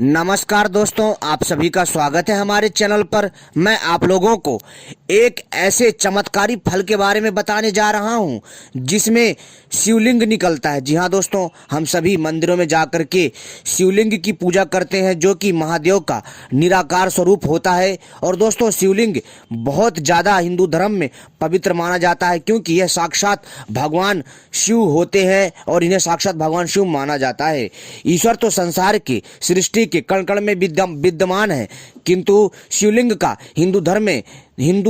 नमस्कार दोस्तों, आप सभी का स्वागत है हमारे चैनल पर। मैं आप लोगों को एक ऐसे चमत्कारी फल के बारे में बताने जा रहा हूं जिसमें शिवलिंग निकलता है। जी हां दोस्तों, हम सभी मंदिरों में जाकर के शिवलिंग की पूजा करते हैं जो कि महादेव का निराकार स्वरूप होता है। और दोस्तों, शिवलिंग बहुत ज़्यादा हिंदू धर्म में पवित्र माना जाता है क्योंकि यह साक्षात भगवान शिव होते हैं और इन्हें साक्षात भगवान शिव माना जाता है। ईश्वर तो संसार की सृष्टि के कण कण में विद्यमान है, किंतु शिवलिंग का हिंदू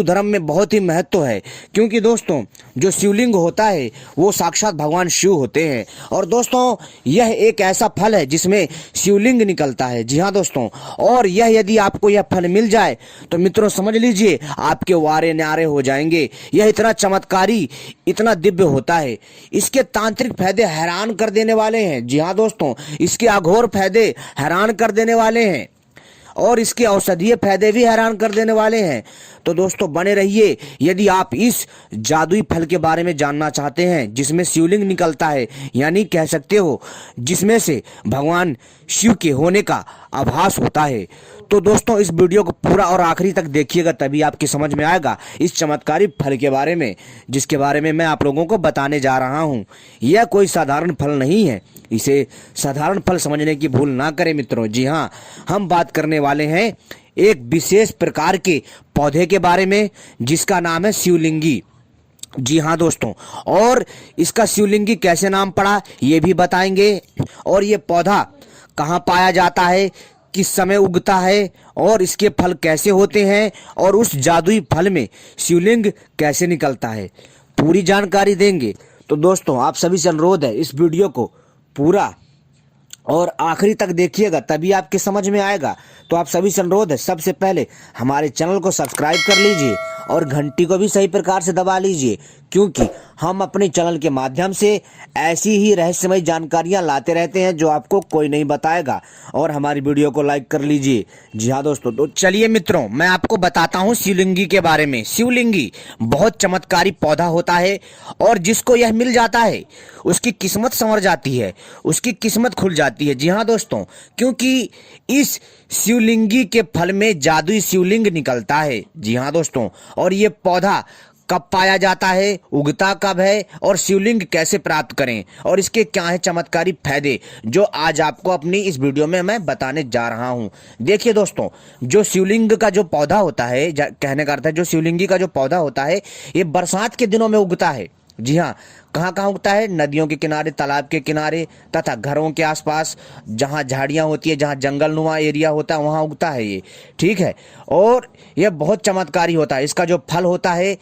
धर्म में बहुत ही महत्व है क्योंकि दोस्तों जो शिवलिंग होता है वो साक्षात भगवान शिव होते हैं। और दोस्तों, यह एक ऐसा फल है जिसमें शिवलिंग निकलता है। जी हाँ दोस्तों, और यदि आपको यह फल मिल जाए तो मित्रों समझ लीजिए आपके वारे न्यारे हो जाएंगे। यह इतना चमत्कारी, इतना दिव्य होता है। इसके तांत्रिक फायदे हैरान कर देने वाले हैं। जी हाँ दोस्तों, इसके अघोर फायदे हैरान कर देने वाले हैं और इसके औषधीय फायदे भी हैरान कर देने वाले हैं। तो दोस्तों बने रहिए यदि आप इस जादुई फल के बारे में जानना चाहते हैं जिसमें शिवलिंग निकलता है, यानी कह सकते हो जिसमें से भगवान शिव के होने का आभास होता है। तो दोस्तों इस वीडियो को पूरा और आखिरी तक देखिएगा, तभी आपकी समझ में आएगा इस चमत्कारी फल के बारे में जिसके बारे में मैं आप लोगों को बताने जा रहा हूं। यह कोई साधारण फल नहीं है, इसे साधारण फल समझने की भूल ना करें मित्रों। जी हाँ, हम बात करने वाले हैं एक विशेष प्रकार के पौधे के बारे में जिसका नाम है शिवलिंगी। जी हाँ दोस्तों, और इसका शिवलिंगी कैसे नाम पड़ा ये भी बताएंगे, और ये पौधा कहाँ पाया जाता है, किस समय उगता है, और इसके फल कैसे होते हैं, और उस जादुई फल में शिवलिंग कैसे निकलता है, पूरी जानकारी देंगे। तो दोस्तों आप सभी से अनुरोध है इस वीडियो को पूरा और आखिरी तक देखिएगा, तभी आपके समझ में आएगा। तो आप सभी से अनुरोध है सबसे पहले हमारे चैनल को सब्सक्राइब कर लीजिए और घंटी को भी सही प्रकार से दबा लीजिए क्योंकि हम अपने चैनल के माध्यम से ऐसी ही रहस्यमय जानकारियां लाते रहते हैं जो आपको कोई नहीं बताएगा। और हमारी वीडियो को लाइक कर लीजिए। जी हाँ दोस्तों, तो चलिए मित्रों मैं आपको बताता हूँ शिवलिंगी के बारे में। शिवलिंगी बहुत चमत्कारी पौधा होता है और जिसको यह मिल जाता है उसकी किस्मत संवर जाती है, उसकी किस्मत खुल जाती है। जी हाँ दोस्तों, क्योंकि इस शिवलिंगी के फल में जादुई शिवलिंग निकलता है। जी हाँ दोस्तों, और ये पौधा कब पाया जाता है, उगता कब है, और शिवलिंग कैसे प्राप्त करें, और इसके क्या है चमत्कारी फायदे जो आज आपको अपनी इस वीडियो में मैं बताने जा रहा हूं। देखिए दोस्तों, जो शिवलिंग का जो पौधा होता है, कहने का अर्थ है जो शिवलिंगी का जो पौधा होता है ये बरसात के दिनों में उगता है। जी हाँ, कहाँ कहाँ उगता है? नदियों के किनारे, तालाब के किनारे तथा घरों के आसपास जहाँ झाड़ियाँ होती है, जहाँ जंगलनुमा एरिया होता है वहाँ उगता है ये। ठीक है, और यह बहुत चमत्कारी होता है। इसका जो फल होता है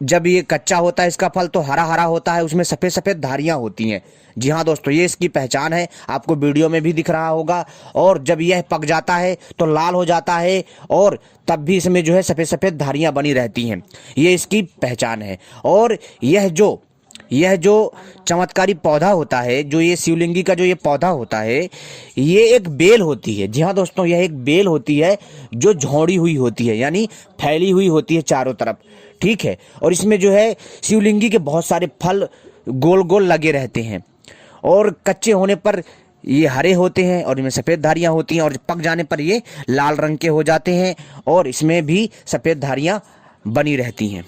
जब ये कच्चा होता है इसका फल तो हरा हरा होता है, उसमें सफ़ेद सफ़ेद धारियाँ होती हैं। जी हाँ दोस्तों, ये इसकी पहचान है, आपको वीडियो में भी दिख रहा होगा। और जब यह पक जाता है तो लाल हो जाता है और तब भी इसमें जो है सफ़ेद सफ़ेद धारियाँ बनी रहती हैं, ये इसकी पहचान है। और यह जो चमत्कारी पौधा होता है, जो ये शिवलिंगी का जो ये पौधा होता है, ये एक बेल होती है। जी हाँ दोस्तों, यह एक बेल होती है जो झोड़ी हुई होती है, यानी फैली हुई होती है चारों तरफ। ठीक है, और इसमें जो है शिवलिंगी के बहुत सारे फल गोल गोल लगे रहते हैं और कच्चे होने पर ये हरे होते हैं और इनमें सफ़ेद धारियाँ होती हैं, और पक जाने पर ये लाल रंग के हो जाते हैं और इसमें भी सफ़ेद धारियाँ बनी रहती हैं।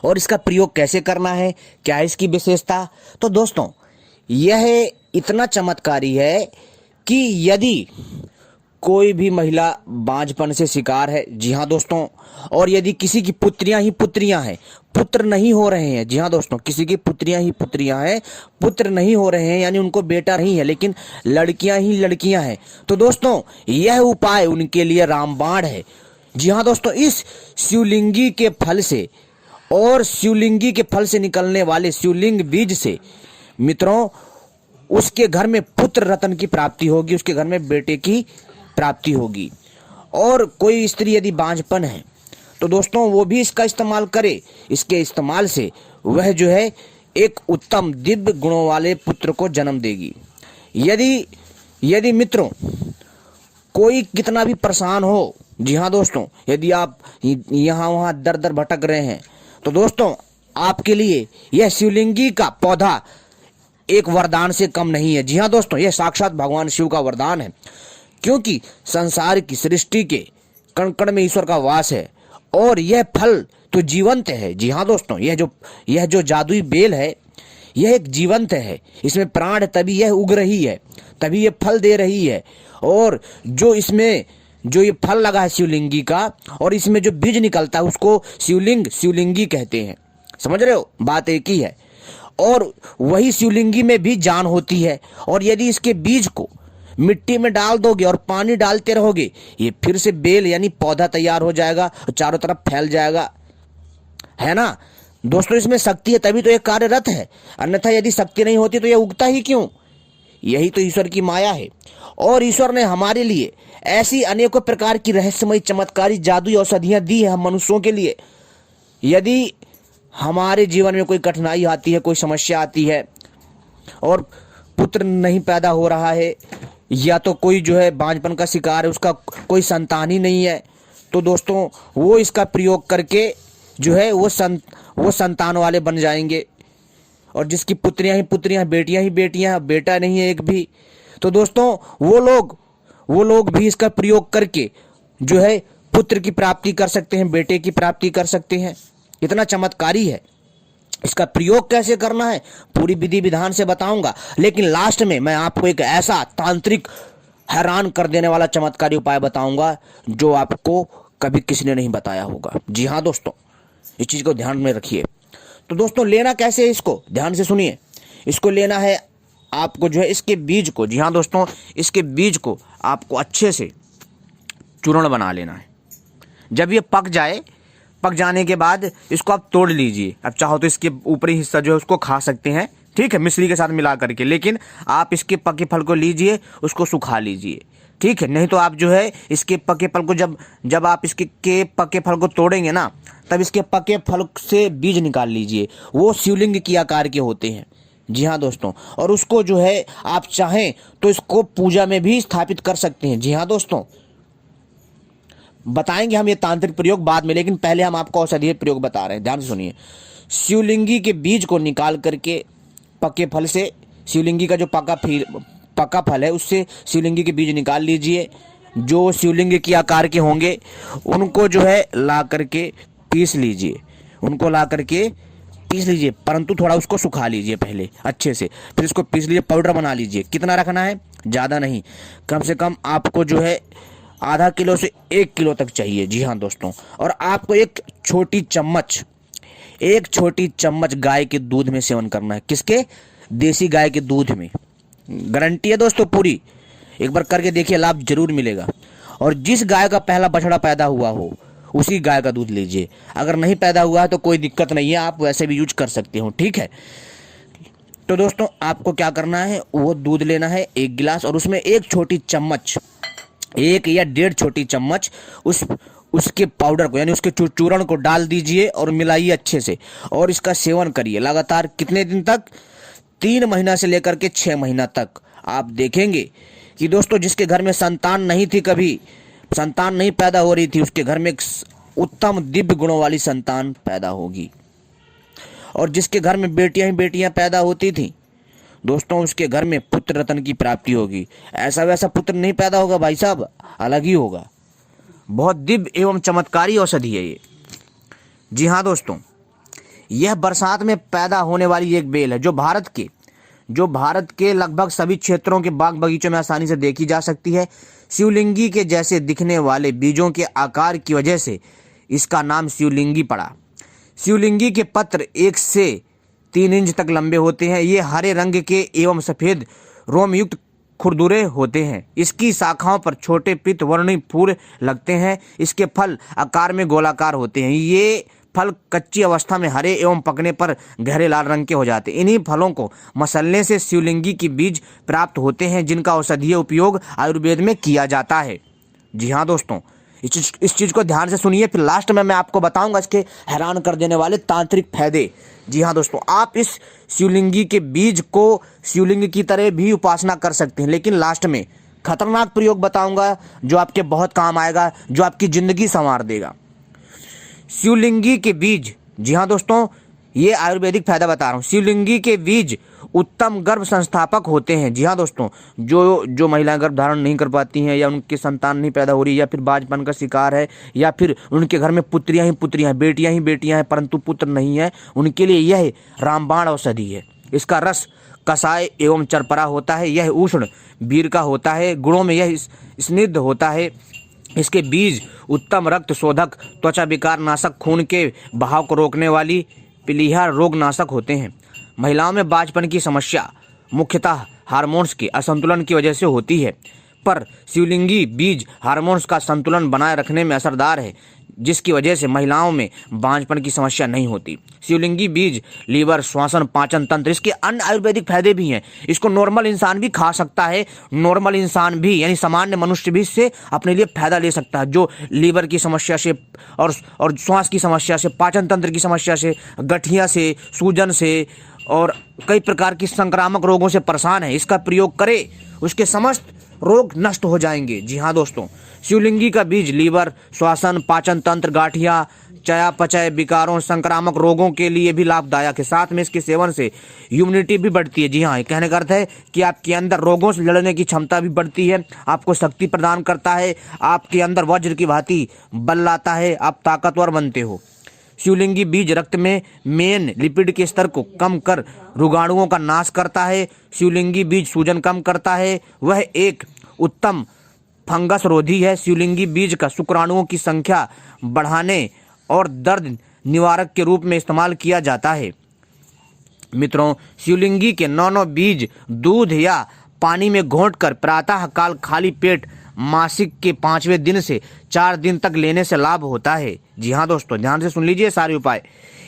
और इसका प्रयोग कैसे करना है, क्या है इसकी विशेषता? तो दोस्तों यह इतना चमत्कारी है कि यदि कोई भी महिला बांझपन से शिकार है, जी हाँ दोस्तों, और यदि किसी की पुत्रियां ही पुत्रियां हैं, पुत्र नहीं हो रहे हैं, जी हाँ दोस्तों, किसी की पुत्रियां ही पुत्रियां हैं, पुत्र नहीं हो रहे हैं, यानी उनको बेटा नहीं है लेकिन लड़कियां ही लड़कियां हैं, तो दोस्तों यह उपाय उनके लिए रामबाण है। जी हाँ दोस्तों, इस शिवलिंगी के फल से और शिवलिंगी के फल से निकलने वाले शिवलिंग बीज से मित्रों उसके घर में पुत्र रत्न की प्राप्ति होगी, उसके घर में बेटे की प्राप्ति होगी। और कोई स्त्री यदि बांझपन है तो दोस्तों वो भी इसका इस्तेमाल करे। इसके इस्तेमाल से वह जो है एक उत्तम दिव्य गुणों वाले पुत्र को जन्म देगी। यदि मित्रों कोई कितना भी परेशान हो, जी हाँ दोस्तों, यदि आप यहाँ वहाँ दर दर भटक रहे हैं तो दोस्तों आपके लिए यह शिवलिंगी का पौधा एक वरदान से कम नहीं है। जी हाँ दोस्तों, यह साक्षात भगवान शिव का वरदान है, क्योंकि संसार की सृष्टि के कण कण में ईश्वर का वास है और यह फल तो जीवंत है। जी हाँ दोस्तों, यह जो जादुई बेल है, यह एक जीवंत है, इसमें प्राण है, तभी यह उग रही है, तभी यह फल दे रही है। और जो इसमें जो ये फल लगा है शिवलिंगी का, और इसमें जो बीज निकलता है उसको शिवलिंगी कहते हैं। समझ रहे हो, बात एक ही है। और वही शिवलिंगी में भी जान होती है, और यदि इसके बीज को मिट्टी में डाल दोगे और पानी डालते रहोगे, ये फिर से बेल यानी पौधा तैयार हो जाएगा और चारों तरफ फैल जाएगा, है ना दोस्तों। इसमें शक्ति है तभी तो ये कार्यरत है, अन्यथा यदि शक्ति नहीं होती तो ये उगता ही क्यों। यही तो ईश्वर की माया है। और ईश्वर ने हमारे लिए ऐसी अनेकों प्रकार की रहस्यमयी चमत्कारी जादुई औषधियां दी है हम मनुष्यों के लिए। यदि हमारे जीवन में कोई कठिनाई आती है, कोई समस्या आती है और पुत्र नहीं पैदा हो रहा है, या तो कोई जो है बांझपन का शिकार है, उसका कोई संतान ही नहीं है, तो दोस्तों वो इसका प्रयोग करके जो है वो संतान वाले बन जाएंगे। और जिसकी पुत्रियां ही पुत्रियां, बेटियां ही बेटियां, बेटा नहीं है एक भी, तो दोस्तों वो लोग भी इसका प्रयोग करके जो है पुत्र की प्राप्ति कर सकते हैं, बेटे की प्राप्ति कर सकते हैं। इतना चमत्कारी है। इसका प्रयोग कैसे करना है पूरी विधि विधान से बताऊंगा, लेकिन लास्ट में मैं आपको एक ऐसा तांत्रिक हैरान कर देने वाला चमत्कारी उपाय बताऊंगा जो आपको कभी किसी ने नहीं बताया होगा। जी हाँ दोस्तों, इस चीज को ध्यान में रखिए। तो दोस्तों लेना कैसे है, इसको ध्यान से सुनिए। इसको लेना है आपको जो है इसके बीज को, जी हाँ दोस्तों, इसके बीज को आपको अच्छे से चूर्ण बना लेना है। जब ये पक जाए, पक जाने के बाद इसको आप तोड़ लीजिए। अब चाहो तो इसके ऊपरी हिस्सा जो है उसको खा सकते हैं, ठीक है, मिश्री के साथ मिला करके, लेकिन आप इसके पके फल को लीजिए, उसको सुखा लीजिए, ठीक है। नहीं तो आप जो है इसके पके फल को जब आप इसके पके फल को तोड़ेंगे ना, तब इसके पके फल से बीज निकाल लीजिए। वो शिवलिंग की आकार के होते हैं। जी हाँ दोस्तों, और उसको जो है आप चाहें तो इसको पूजा में भी स्थापित कर सकते हैं। जी हाँ दोस्तों, बताएंगे हम ये तांत्रिक प्रयोग बाद में, लेकिन पहले हम आपको औषधीय प्रयोग बता रहे हैं, ध्यान से सुनिए। शिवलिंगी के बीज को निकाल करके पके फल से, शिवलिंगी का जो पका फल है उससे शिवलिंगी के बीज निकाल लीजिए। जो शिवलिंग की आकार के होंगे उनको जो है ला करके पीस लीजिए, उनको ला करके पीस लीजिए, परंतु थोड़ा उसको सुखा लीजिए पहले अच्छे से, फिर इसको पीस लीजिए, पाउडर बना लीजिए। कितना रखना है, ज़्यादा नहीं, कम से कम आपको जो है आधा किलो से 1 किलो तक चाहिए। जी हाँ दोस्तों, और आपको एक छोटी चम्मच गाय के दूध में सेवन करना है। किसके, देसी गाय के दूध में। गारंटी है दोस्तों पूरी, एक बार करके देखिए, लाभ जरूर मिलेगा। और जिस गाय का पहला बछड़ा पैदा हुआ हो उसी गाय का दूध लीजिए। अगर नहीं पैदा हुआ है तो कोई दिक्कत नहीं है, आप वैसे भी यूज कर सकते हो, ठीक है। तो दोस्तों आपको क्या करना है, वो दूध लेना है 1 गिलास, और उसमें 1 छोटी चम्मच, 1 या 1.5 छोटी चम्मच उसके पाउडर को यानी उसके चूर्ण को डाल दीजिए और मिलाइए अच्छे से, और इसका सेवन करिए लगातार। कितने दिन तक, 3 महीना से लेकर के 6 महीना तक। आप देखेंगे कि दोस्तों जिसके घर में संतान नहीं थी, कभी संतान नहीं पैदा हो रही थी, उसके घर में एक उत्तम दिव्य गुणों वाली संतान पैदा होगी। और जिसके घर में बेटियां ही बेटियां पैदा होती थी दोस्तों, उसके घर में पुत्र रत्न की प्राप्ति होगी। ऐसा वैसा पुत्र नहीं पैदा होगा भाई साहब, अलग ही होगा। बहुत दिव्य एवं चमत्कारी औषधि है ये। जी हाँ दोस्तों, यह बरसात में पैदा होने वाली एक बेल है जो भारत के लगभग सभी क्षेत्रों के बाग बगीचों में आसानी से देखी जा सकती है। शिवलिंगी के जैसे दिखने वाले बीजों के आकार की वजह से इसका नाम शिवलिंगी पड़ा। शिवलिंगी के पत्र 1 से 3 इंच तक लंबे होते हैं। ये हरे रंग के एवं सफेद रोमयुक्त खुरदुरे होते हैं। इसकी शाखाओं पर छोटे पीत वर्णी फूल लगते हैं। इसके फल आकार में गोलाकार होते हैं। ये फल कच्ची अवस्था में हरे एवं पकने पर गहरे लाल रंग के हो जाते हैं। इन्हीं फलों को मसलने से शिवलिंगी के बीज प्राप्त होते हैं, जिनका औषधीय उपयोग आयुर्वेद में किया जाता है। जी हाँ दोस्तों, इस चीज़ को ध्यान से सुनिए, फिर लास्ट में मैं आपको बताऊंगा इसके हैरान कर देने वाले तांत्रिक फायदे। जी हाँ दोस्तों, आप इस शिवलिंगी के बीज को शिवलिंग की तरह भी उपासना कर सकते हैं, लेकिन लास्ट में खतरनाक प्रयोग बताऊंगा जो आपके बहुत काम आएगा, जो आपकी जिंदगी संवार देगा। शिवलिंगी के बीज, जी हाँ दोस्तों, ये आयुर्वेदिक फायदा बता रहा हूँ। शिवलिंगी के बीज उत्तम गर्भ संस्थापक होते हैं। जी हाँ दोस्तों, जो महिलाएं गर्भ धारण नहीं कर पाती हैं, या उनकी संतान नहीं पैदा हो रही, या फिर बाजपन का शिकार है, या फिर उनके घर में पुत्रियां ही पुत्रियां हैं, बेटियां ही बेटियां हैं परंतु पुत्र नहीं है, उनके लिए यह रामबाण औषधि है। इसका रस कसाय एवं चरपरा होता है। यह उष्ण वीर का होता है। गुणों में यह स्निग्ध होता है। इसके बीज उत्तम रक्त शोधक, त्वचा विकार नाशक, खून के बहाव को रोकने वाली, पीलिया रोग नाशक होते हैं। महिलाओं में बाजपन की समस्या मुख्यतः हार्मोन्स के असंतुलन की वजह से होती है, पर शिवलिंगी बीज हार्मोन्स का संतुलन बनाए रखने में असरदार है, जिसकी वजह से महिलाओं में बांझपन की समस्या नहीं होती। शिवलिंगी बीज लीवर, श्वसन, पाचन तंत्र, इसके अन्य आयुर्वेदिक फायदे भी हैं। इसको नॉर्मल इंसान भी खा सकता है। नॉर्मल इंसान भी यानी सामान्य मनुष्य भी इससे अपने लिए फायदा ले सकता है, जो लीवर की समस्या से और श्वास की समस्या से, पाचन तंत्र की समस्या से, गठिया से, सूजन से और कई प्रकार की संक्रामक रोगों से परेशान है। इसका प्रयोग करे, उसके समस्त रोग नष्ट हो जाएंगे। जी हाँ दोस्तों, शिवलिंगी का बीज लीवर, श्वसन, पाचन तंत्र, गांठिया, चयापचय विकारों, संक्रामक रोगों के लिए भी लाभदायक है। साथ में इसके सेवन से इम्यूनिटी भी बढ़ती है। जी हाँ, कहने का अर्थ है कि आपके अंदर रोगों से लड़ने की क्षमता भी बढ़ती है, आपको शक्ति प्रदान करता है, आपके अंदर वज्र की भांति बल लाता है, आप ताकतवर बनते हो। शिवलिंगी बीज रक्त में मेन लिपिड के स्तर को कम कर रोगाणुओं का नाश करता है। शिवलिंगी बीज सूजन कम करता है। वह एक उत्तम फंगस रोधी है। शिवलिंगी बीज का शुक्राणुओं की संख्या बढ़ाने और दर्द निवारक के रूप में इस्तेमाल किया जाता है। मित्रों, शिवलिंगी के 9 बीज दूध या पानी में घोंटकर प्रातः काल खाली पेट मासिक के 5वें दिन से 4 दिन तक लेने से लाभ होता है। जी हाँ दोस्तों, ध्यान से सुन लीजिए सारे उपाय।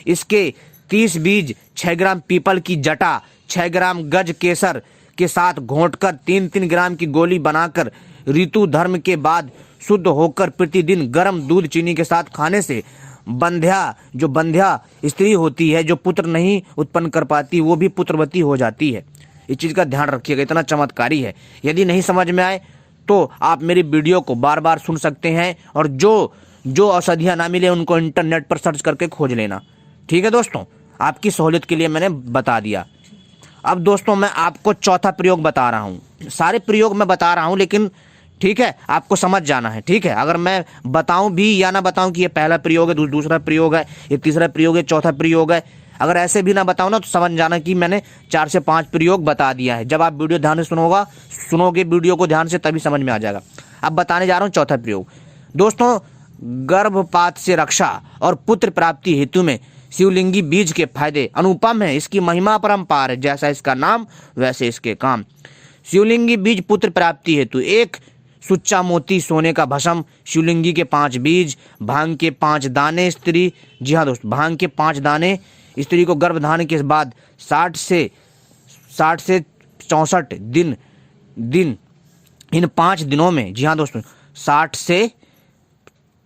इसके 30 बीज 6 ग्राम पीपल की जटा, 6 ग्राम गज केसर के साथ घोंटकर 3-3 ग्राम की गोली बनाकर ऋतु धर्म के बाद शुद्ध होकर प्रतिदिन गर्म दूध चीनी के साथ खाने से बंध्या स्त्री होती है, जो पुत्र नहीं उत्पन्न कर पाती, वो भी पुत्रवती हो जाती है। इस चीज का ध्यान रखिएगा, इतना चमत्कारी है। यदि नहीं समझ में आए तो आप मेरी वीडियो को बार बार सुन सकते हैं, और जो औषधियाँ ना मिले उनको इंटरनेट पर सर्च करके खोज लेना। ठीक है दोस्तों, आपकी सहूलियत के लिए मैंने बता दिया। अब दोस्तों, मैं आपको चौथा प्रयोग बता रहा हूँ। सारे प्रयोग मैं बता रहा हूँ, लेकिन ठीक है, आपको समझ जाना है। ठीक है, अगर मैं बताऊं भी या ना बताऊं कि ये पहला प्रयोग है, दूसरा प्रयोग है, ये तीसरा प्रयोग है, चौथा प्रयोग है, अगर ऐसे भी ना बताऊं ना तो समझ जाना कि मैंने 4 से 5 प्रयोग बता दिया है। जब आप वीडियो ध्यान से सुनोगे वीडियो को ध्यान से, तभी समझ में आ जाएगा। अब बताने जा रहा हूँ चौथा प्रयोग। दोस्तों, गर्भपात से रक्षा और पुत्र प्राप्ति हेतु में शिवलिंगी बीज के फायदे अनुपम है। इसकी महिमा परंपार है, जैसा इसका नाम वैसे इसके काम। शिवलिंगी बीज पुत्र प्राप्ति हेतु: 1 सुच्चा मोती सोने का भस्म, शिवलिंगी के 5 बीज, भांग के 5 दाने स्त्री। जी हाँ दोस्तों, भांग के 5 दाने स्त्री को गर्भधारण के बाद 60 से 64 दिन इन 5 दिनों में, जी हाँ दोस्तों, 60 से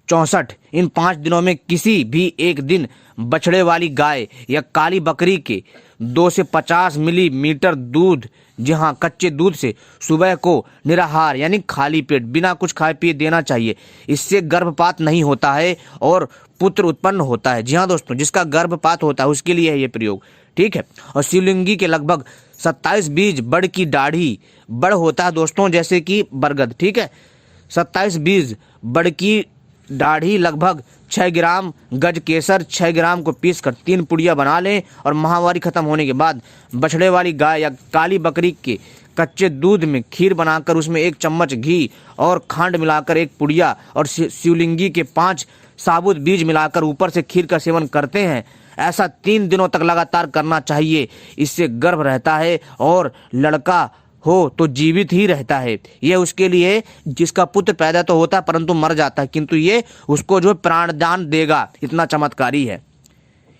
64 इन 5 दिनों में किसी भी एक दिन बछड़े वाली गाय या काली बकरी के 2 से 50 मिलीमीटर दूध, जी हाँ, कच्चे दूध से सुबह को निराहार यानी खाली पेट बिना कुछ खाए पिए देना चाहिए। इससे गर्भपात नहीं होता है और पुत्र उत्पन्न होता है। जी हाँ दोस्तों, जिसका गर्भपात होता है उसके लिए है ये प्रयोग। ठीक है, और शिवलिंगी के लगभग 27 बीज बड़ की दाढ़ी, बड़ होता है दोस्तों जैसे कि बरगद। ठीक है, 27 बीज बड़ की दाढ़ी, लगभग 6 ग्राम गज केसर, 6 ग्राम को पीस कर 3 पुड़िया बना लें, और माहवारी खत्म होने के बाद बछड़े वाली गाय या काली बकरी के कच्चे दूध में खीर बनाकर उसमें 1 चम्मच घी और खंड मिलाकर 1 पुड़िया और शिवलिंगी के 5 साबुत बीज मिलाकर ऊपर से खीर का सेवन करते हैं। ऐसा 3 दिनों तक लगातार करना चाहिए। इससे गर्भ रहता है और लड़का हो तो जीवित ही रहता है। यह उसके लिए जिसका पुत्र पैदा तो होता है परंतु मर जाता है, किंतु ये उसको जो प्राणदान देगा। इतना चमत्कारी है,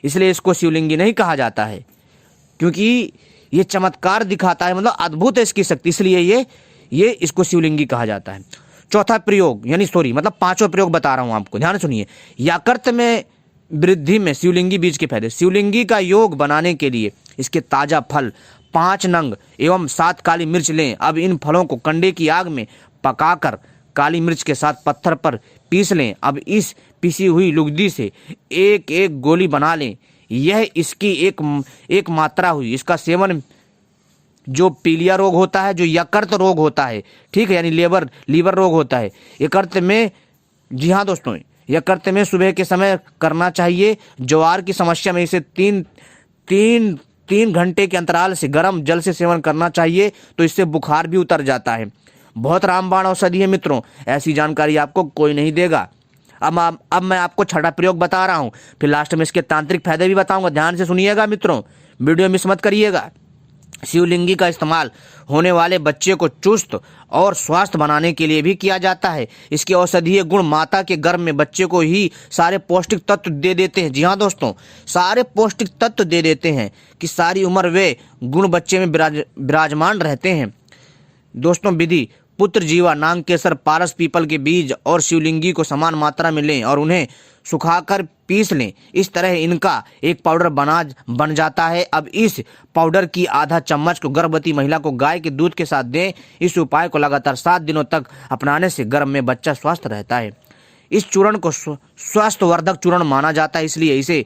इसलिए इसको शिवलिंगी नहीं कहा जाता है, क्योंकि ये चमत्कार दिखाता है, मतलब अद्भुत है इसकी शक्ति, इसलिए ये इसको शिवलिंगी कहा जाता है। चौथा प्रयोग मतलब 5वां प्रयोग बता रहा हूं आपको, ध्यान सुनिए। यकृत में वृद्धि में शिवलिंगी बीज के फायदे: शिवलिंगी का योग बनाने के लिए इसके ताजा फल 5 नंग एवं 7 काली मिर्च लें। अब इन फलों को कंडे की आग में पकाकर काली मिर्च के साथ पत्थर पर पीस लें। अब इस पिसी हुई लुगदी से एक गोली बना लें। यह इसकी एक मात्रा हुई। इसका सेवन जो पीलिया रोग होता है, जो यकृत रोग होता है, ठीक है, यानी लीवर रोग होता है, यकृत में, जी हाँ दोस्तों, यकृत में सुबह के समय करना चाहिए। ज्वार की समस्या में इसे तीन घंटे के अंतराल से गर्म जल से सेवन करना चाहिए, तो इससे बुखार भी उतर जाता है। बहुत रामबाण औषधि है मित्रों, ऐसी जानकारी आपको कोई नहीं देगा। अब मैं आपको छठा प्रयोग बता रहा हूँ, फिर लास्ट में इसके तांत्रिक फायदे भी बताऊंगा। ध्यान से सुनिएगा मित्रों, वीडियो मिस मत करिएगा। शिवलिंगी का इस्तेमाल होने वाले बच्चे को चुस्त और स्वस्थ बनाने के लिए भी किया जाता है। इसके औषधीय गुण माता के गर्भ में बच्चे को ही सारे पौष्टिक तत्व दे देते हैं। जी हाँ दोस्तों, सारे पौष्टिक तत्व दे देते हैं कि सारी उम्र वे गुण बच्चे में विराजमान रहते हैं। दोस्तों, विधि: पुत्र जीवा, नांग केसर, पारस पीपल के बीज और शिवलिंगी को समान मात्रा में लें और उन्हें सुखाकर पीस लें। इस तरह इनका एक पाउडर बन जाता है। अब इस पाउडर की आधा चम्मच को गर्भवती महिला को गाय के दूध के साथ दें। इस उपाय को लगातार 7 दिनों तक अपनाने से गर्भ में बच्चा स्वस्थ रहता है। इस चूर्ण को स्वास्थ्यवर्धक चूर्ण माना जाता है, इसलिए इसे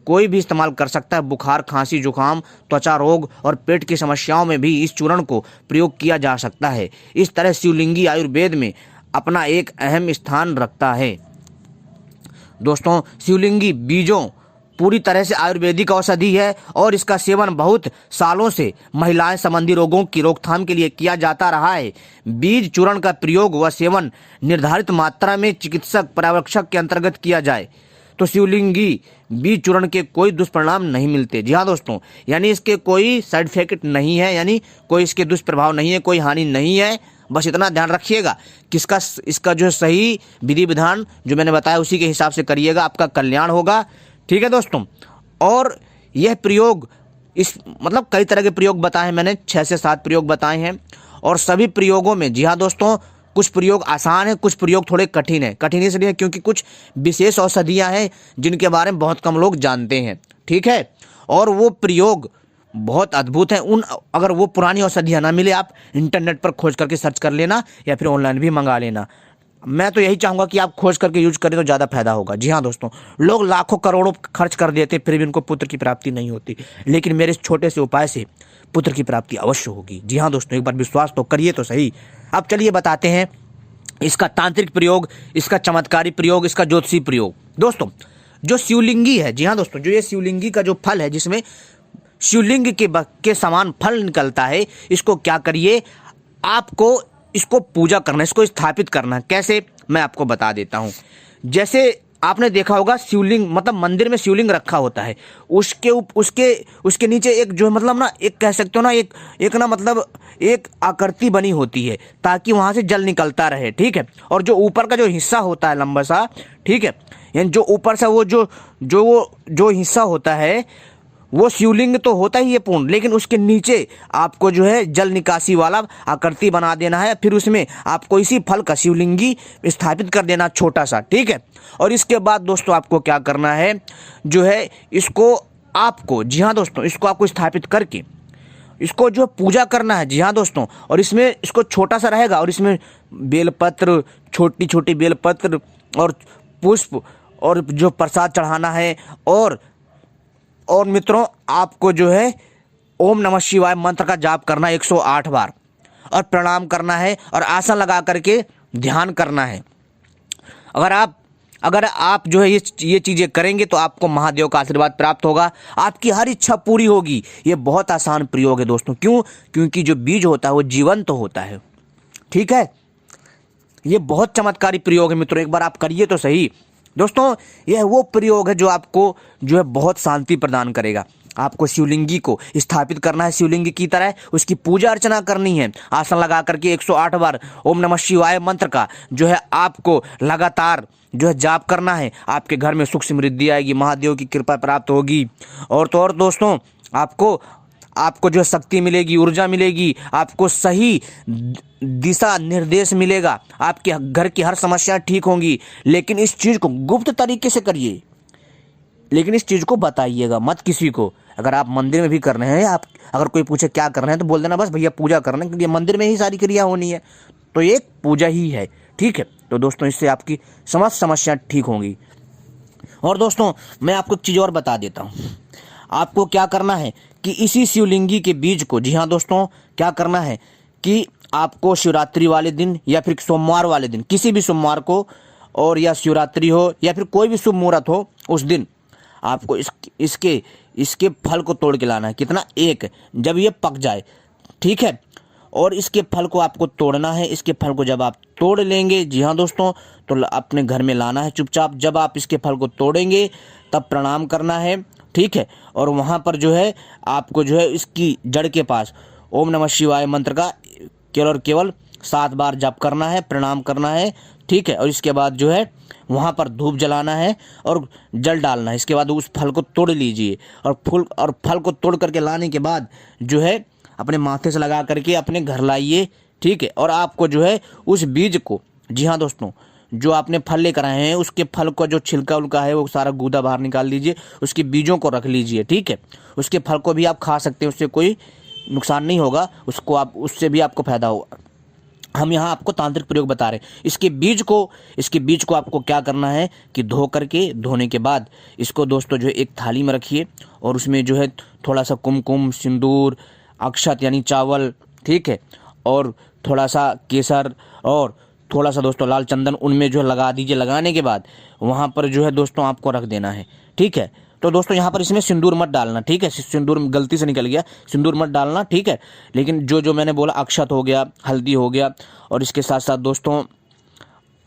कोई भी इस्तेमाल कर सकता है। बुखार, खांसी, जुकाम, त्वचा रोग और पेट की समस्याओं में भी इस चूर्ण को प्रयोग किया जा सकता है। इस तरह शिवलिंगी आयुर्वेद में अपना एक अहम स्थान रखता है। दोस्तों, शिवलिंगी बीजों पूरी तरह से आयुर्वेदिक औषधि है और इसका सेवन बहुत सालों से महिलाएं संबंधी रोगों की रोकथाम के लिए किया जाता रहा है। बीज चूर्ण का प्रयोग व सेवन निर्धारित मात्रा में चिकित्सक परामर्शक के अंतर्गत किया जाए तो शिवलिंगी बीज चूर्ण के कोई दुष्परिणाम नहीं मिलते। जी हाँ दोस्तों, यानी इसके कोई साइड इफेक्ट नहीं है, यानी कोई इसके दुष्प्रभाव नहीं है, कोई हानि नहीं है। बस इतना ध्यान रखिएगा कि इसका जो सही विधि विधान जो मैंने बताया उसी के हिसाब से करिएगा, आपका कल्याण होगा। ठीक है दोस्तों, और यह प्रयोग मतलब कई तरह के प्रयोग बताए मैंने, 6 से 7 प्रयोग बताए हैं और सभी प्रयोगों में, जी हाँ दोस्तों, कुछ प्रयोग आसान है, कुछ प्रयोग थोड़े कठिन है। कठिन इसलिए क्योंकि कुछ विशेष औषधियाँ हैं जिनके बारे में बहुत कम लोग जानते हैं, ठीक है, और वो प्रयोग बहुत अद्भुत है। अगर वो पुरानी औषधियाँ ना मिले, आप इंटरनेट पर खोज करके सर्च कर लेना या फिर ऑनलाइन भी मंगा लेना। मैं तो यही चाहूँगा कि आप खोज करके यूज करें तो ज़्यादा फायदा होगा। जी हाँ दोस्तों, लोग लाखों करोड़ों खर्च कर देते फिर भी उनको पुत्र की प्राप्ति नहीं होती, लेकिन मेरे इस छोटे से उपाय से पुत्र की प्राप्ति अवश्य होगी। जी हाँ दोस्तों, एक बार विश्वास तो करिए तो सही। अब चलिए बताते हैं इसका तांत्रिक प्रयोग, इसका चमत्कारी प्रयोग, इसका ज्योतिषी प्रयोग। दोस्तों, जो शिवलिंगी है, जी हाँ दोस्तों, जो ये शिवलिंगी का जो फल है जिसमें शिवलिंग के समान फल निकलता है, इसको क्या करिए, आपको इसको पूजा करना, इसको स्थापित करना। कैसे, मैं आपको बता देता हूँ। जैसे आपने देखा होगा शिवलिंग, मतलब मंदिर में शिवलिंग रखा होता है, उसके नीचे एक जो मतलब ना, एक कह सकते हो ना, एक ना मतलब एक आकृति बनी होती है ताकि वहाँ से जल निकलता रहे, ठीक है। और जो ऊपर का जो हिस्सा होता है लंबा सा, ठीक है, यानी जो ऊपर सा वो जो हिस्सा होता है वो शिवलिंग तो होता ही है पूर्ण, लेकिन उसके नीचे आपको जो है जल निकासी वाला आकृति बना देना है। फिर उसमें आपको इसी फल का शिवलिंगी स्थापित कर देना छोटा सा, ठीक है। और इसके बाद दोस्तों आपको क्या करना है, जो है इसको आपको, जी हाँ दोस्तों, इसको आपको स्थापित करके इसको जो पूजा करना है। जी हाँ दोस्तों, और इसमें इसको छोटा सा रहेगा और इसमें बेलपत्र, छोटी छोटी बेलपत्र और पुष्प और जो प्रसाद चढ़ाना है। और मित्रों, आपको जो है ओम नमः शिवाय मंत्र का जाप करना 108 बार और प्रणाम करना है और आसन लगा करके ध्यान करना है। अगर आप जो है ये चीज़ें करेंगे तो आपको महादेव का आशीर्वाद प्राप्त होगा, आपकी हर इच्छा पूरी होगी। ये बहुत आसान प्रयोग है दोस्तों। क्यों? क्योंकि जो बीज होता है वो जीवंत होता है, ठीक है। ये बहुत चमत्कारी प्रयोग है मित्रों, एक बार आप करिए तो सही। दोस्तों, यह वो प्रयोग है जो आपको जो है बहुत शांति प्रदान करेगा। आपको शिवलिंगी को स्थापित करना है, शिवलिंगी की तरह उसकी पूजा अर्चना करनी है। आसन लगा करके 108 बार ओम नमः शिवाय मंत्र का जो है आपको लगातार जो है जाप करना है। आपके घर में सुख समृद्धि आएगी, महादेव की कृपा प्राप्त होगी। और तो और दोस्तों, आपको जो शक्ति मिलेगी, ऊर्जा मिलेगी, आपको सही दिशा निर्देश मिलेगा, आपके घर की हर समस्या ठीक होंगी। लेकिन इस चीज़ को गुप्त तरीके से करिए, लेकिन इस चीज़ को बताइएगा मत किसी को। अगर आप मंदिर में भी कर रहे हैं, आप अगर कोई पूछे क्या कर रहे हैं तो बोल देना बस भैया पूजा कर रहे हैं, क्योंकि मंदिर में ही सारी क्रिया होनी है, तो एक पूजा ही है, ठीक है। तो दोस्तों, इससे आपकी समस्त समस्या ठीक होंगी। और दोस्तों, मैं आपको एक चीज़ और बता देता हूँ। आपको क्या करना है कि इसी शिवलिंगी के बीज को, जी हाँ दोस्तों, क्या करना है कि आपको शिवरात्रि वाले दिन या फिर सोमवार वाले दिन, किसी भी सोमवार को, और या शिवरात्रि हो या फिर कोई भी शुभ मुहूर्त हो, उस दिन आपको इसके फल को तोड़ के लाना है। कितना? एक। जब ये पक जाए, ठीक है, और इसके फल को आपको तोड़ना है। इसके फल को जब आप तोड़ लेंगे, जी हाँ दोस्तों, तो अपने घर में लाना है चुपचाप। जब आप इसके फल को तोड़ेंगे तब प्रणाम करना है, ठीक है, और वहाँ पर जो है आपको जो है इसकी जड़ के पास ओम नमः शिवाय मंत्र का केवल और केवल 7 बार जप करना है, प्रणाम करना है, ठीक है, और इसके बाद जो है वहाँ पर धूप जलाना है और जल डालना है। इसके बाद उस फल को तोड़ लीजिए और फल को तोड़ करके लाने के बाद जो है अपने माथे से लगा करके अपने घर लाइए, ठीक है, और आपको जो है उस बीज को, जी हाँ दोस्तों, जो आपने फल लेकर आए हैं उसके फल को जो छिलका उलका है वो सारा गूदा बाहर निकाल लीजिए, उसके बीजों को रख लीजिए, ठीक है। उसके फल को भी आप खा सकते हैं, उससे कोई नुकसान नहीं होगा, उससे भी आपको फायदा होगा। हम यहाँ आपको तांत्रिक प्रयोग बता रहे हैं। इसके बीज को आपको क्या करना है कि धोने के बाद इसको दोस्तों जो है एक थाली में रखिए और उसमें जो है थोड़ा सा कुमकुम, सिंदूर, अक्षत यानी चावल, ठीक है, और थोड़ा सा केसर और थोड़ा सा दोस्तों लाल चंदन उनमें जो है लगा दीजिए। लगाने के बाद वहाँ पर जो है दोस्तों आपको रख देना है, ठीक है। तो दोस्तों यहाँ पर इसमें सिंदूर मत डालना, ठीक है, सिंदूर गलती से निकल गया, सिंदूर मत डालना, ठीक है। लेकिन जो मैंने बोला, अक्षत हो गया, हल्दी हो गया, और इसके साथ साथ दोस्तों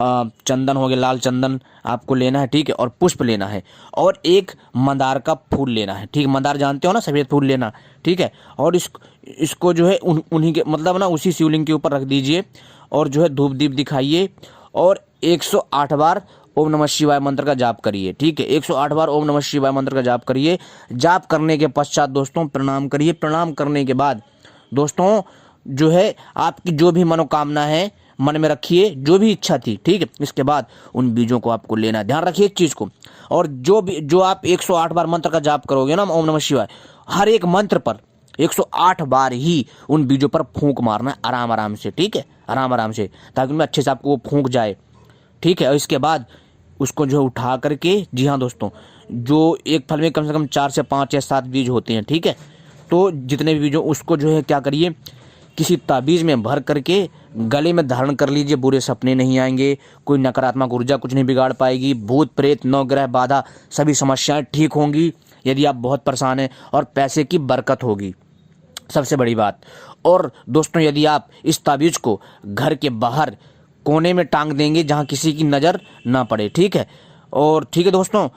चंदन हो गया, लाल चंदन आपको लेना है, ठीक है, और पुष्प लेना है, और एक मंदार का फूल लेना है, ठीक है। मंदार जानते हो ना, सफ़ेद फूल लेना, ठीक है। और इसको जो है उन्हीं के मतलब ना उसी शिवलिंग के ऊपर रख दीजिए और जो है धूप दीप दिखाइए और 108 बार ओम नमः शिवाय मंत्र का जाप करिए, ठीक है। 108 बार ओम नमः शिवाय मंत्र का जाप करिए। जाप करने के पश्चात दोस्तों प्रणाम करिए। प्रणाम करने के बाद दोस्तों जो है आपकी जो भी मनोकामना है मन में रखिए, जो भी इच्छा थी, ठीक है। इसके बाद उन बीजों को आपको लेना है, ध्यान रखिए इस चीज़ को। और जो आप 108 बार मंत्र का जाप करोगे ना, ओम नमः शिवाय, हर एक मंत्र पर 108 बार ही उन बीजों पर फूंक मारना है, आराम आराम से, ठीक है, आराम आराम से, ताकि उनमें अच्छे से आपको वो फूंक जाए, ठीक है। और इसके बाद उसको जो है उठा करके, जी हाँ दोस्तों, जो एक फल में कम से कम 4 से 5 या 7 बीज होते हैं, ठीक है। तो जितने भी बीजों उसको जो है क्या करिए, किसी ताबीज़ में भर करके गले में धारण कर लीजिए। बुरे सपने नहीं आएंगे, कोई नकारात्मक ऊर्जा कुछ नहीं बिगाड़ पाएगी, भूत प्रेत नवग्रह बाधा सभी समस्याएं ठीक होंगी यदि आप बहुत परेशान हैं, और पैसे की बरकत होगी, सबसे बड़ी बात। और दोस्तों यदि आप इस ताबीज़ को घर के बाहर कोने में टांग देंगे जहां किसी की नज़र ना पड़े, ठीक है। और ठीक है दोस्तों,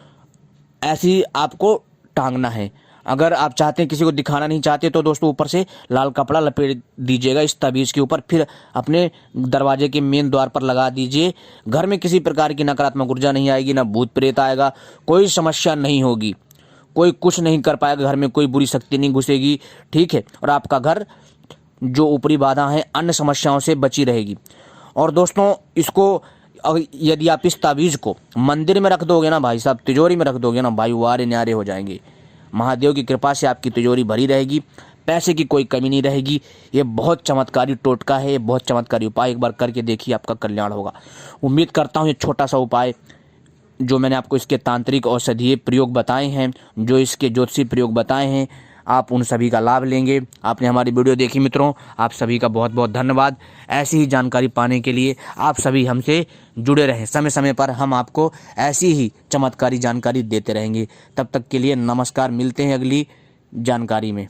ऐसी आपको टांगना है। अगर आप चाहते हैं, किसी को दिखाना नहीं चाहते, तो दोस्तों ऊपर से लाल कपड़ा लपेट दीजिएगा इस ताबीज़ के ऊपर, फिर अपने दरवाजे के मेन द्वार पर लगा दीजिए। घर में किसी प्रकार की नकारात्मक ऊर्जा नहीं आएगी, ना भूत प्रेत आएगा, कोई समस्या नहीं होगी, कोई कुछ नहीं कर पाएगा, घर में कोई बुरी शक्ति नहीं घुसेगी, ठीक है। और आपका घर जो ऊपरी बाधा है अन्य समस्याओं से बची रहेगी। और दोस्तों इसको यदि आप इस ताबीज़ को मंदिर में रख दोगे ना भाई साहब, तिजोरी में रख दोगे ना भाई, वारे न्यारे हो जाएंगे। महादेव की कृपा से आपकी तिजोरी भरी रहेगी, पैसे की कोई कमी नहीं रहेगी। ये बहुत चमत्कारी टोटका है, ये बहुत चमत्कारी उपाय, एक बार करके देखिए, आपका कल्याण होगा। उम्मीद करता हूँ ये छोटा सा उपाय जो मैंने आपको इसके तांत्रिक औषधीय प्रयोग बताए हैं, जो इसके ज्योतिषी प्रयोग बताए हैं, आप उन सभी का लाभ लेंगे। आपने हमारी वीडियो देखी मित्रों, आप सभी का बहुत बहुत धन्यवाद। ऐसी ही जानकारी पाने के लिए आप सभी हमसे जुड़े रहें, समय समय पर हम आपको ऐसी ही चमत्कारी जानकारी देते रहेंगे। तब तक के लिए नमस्कार, मिलते हैं अगली जानकारी में।